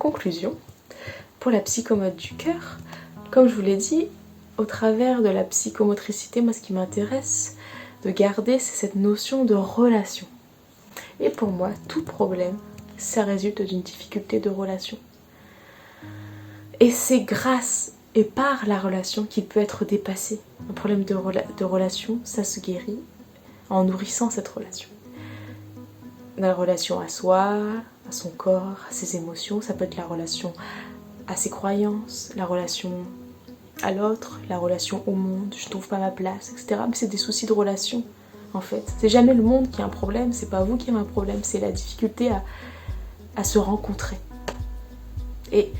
Conclusion, pour la psychomote du cœur, comme je vous l'ai dit, au travers de la psychomotricité, moi ce qui m'intéresse de garder, c'est cette notion de relation. Et pour moi, tout problème, ça résulte d'une difficulté de relation. Et c'est grâce et par la relation qu'il peut être dépassé. Un problème de relation, ça se guérit en nourrissant cette relation. La relation à soi, à son corps, à ses émotions, ça peut être la relation à ses croyances, la relation à l'autre, la relation au monde, je trouve pas ma place, etc. Mais c'est des soucis de relation, en fait. C'est jamais le monde qui a un problème, c'est pas vous qui avez un problème, c'est la difficulté à se rencontrer. Et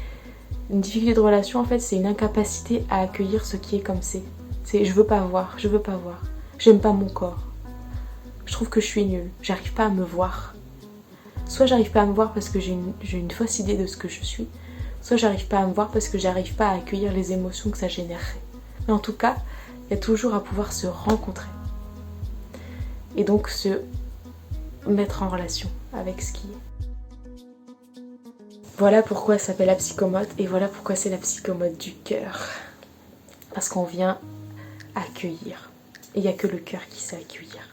une difficulté de relation, en fait, c'est une incapacité à accueillir ce qui est comme c'est. C'est je veux pas voir, j'aime pas mon corps. Je trouve que je suis nulle, j'arrive pas à me voir. Soit j'arrive pas à me voir parce que j'ai une fausse idée de ce que je suis, soit j'arrive pas à me voir parce que j'arrive pas à accueillir les émotions que ça générerait. Mais en tout cas, il y a toujours à pouvoir se rencontrer. Et donc se mettre en relation avec ce qui est. Voilà pourquoi ça s'appelle la psychomote et voilà pourquoi c'est la psychomote du cœur. Parce qu'on vient accueillir. Et il n'y a que le cœur qui sait accueillir.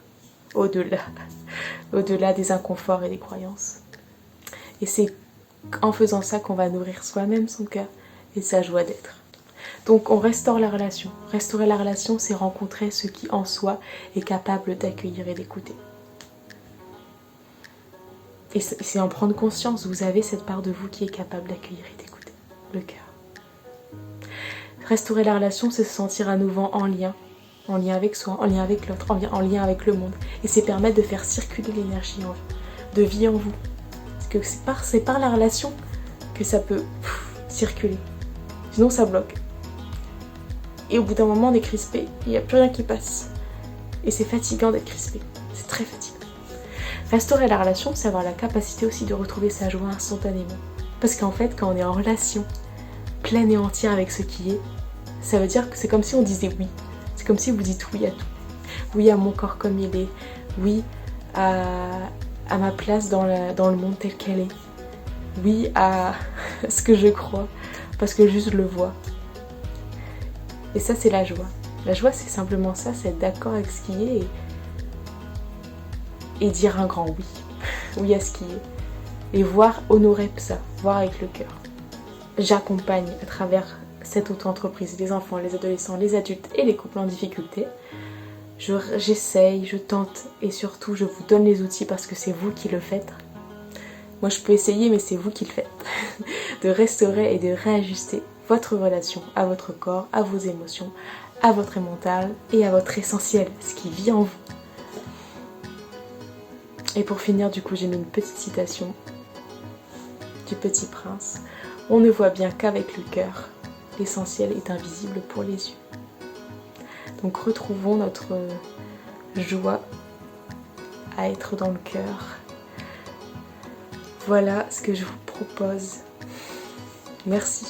Au-delà des inconforts et des croyances. Et c'est en faisant ça qu'on va nourrir soi-même son cœur et sa joie d'être. Donc on restaure la relation. Restaurer la relation, c'est rencontrer ce qui en soi est capable d'accueillir et d'écouter. Et c'est en prendre conscience, vous avez cette part de vous qui est capable d'accueillir et d'écouter, le cœur. Restaurer la relation, c'est se sentir à nouveau en lien avec soi, en lien avec l'autre, en lien avec le monde. Et c'est permettre de faire circuler l'énergie en vous, de vie en vous. Parce que c'est par la relation que ça peut circuler. Sinon ça bloque. Et au bout d'un moment, on est crispé, il n'y a plus rien qui passe. Et c'est fatigant d'être crispé, c'est très fatigant. Restaurer la relation, c'est avoir la capacité aussi de retrouver sa joie instantanément. Parce qu'en fait, quand on est en relation pleine et entière avec ce qui est, ça veut dire que c'est comme si on disait oui. C'est comme si vous dites oui à tout. Oui à mon corps comme il est. Oui à ma place dans le monde tel qu'elle est. Oui à ce que je crois. Parce que juste je le vois. Et ça, c'est la joie. La joie, c'est simplement ça, c'est être d'accord avec ce qui est et dire un grand oui. Oui à ce qui est. Et voir, honorer ça. Voir avec le cœur. J'accompagne à travers cette auto-entreprise les enfants, les adolescents, les adultes et les couples en difficulté. J'essaye, je tente et surtout je vous donne les outils parce que c'est vous qui le faites. Moi je peux essayer mais c'est vous qui le faites. De restaurer et de réajuster votre relation à votre corps, à vos émotions, à votre mental et à votre essentiel, ce qui vit en vous. Et pour finir, du coup, j'ai mis une petite citation du Petit Prince. On ne voit bien qu'avec le cœur. L'essentiel est invisible pour les yeux. Donc retrouvons notre joie à être dans le cœur. Voilà ce que je vous propose. Merci.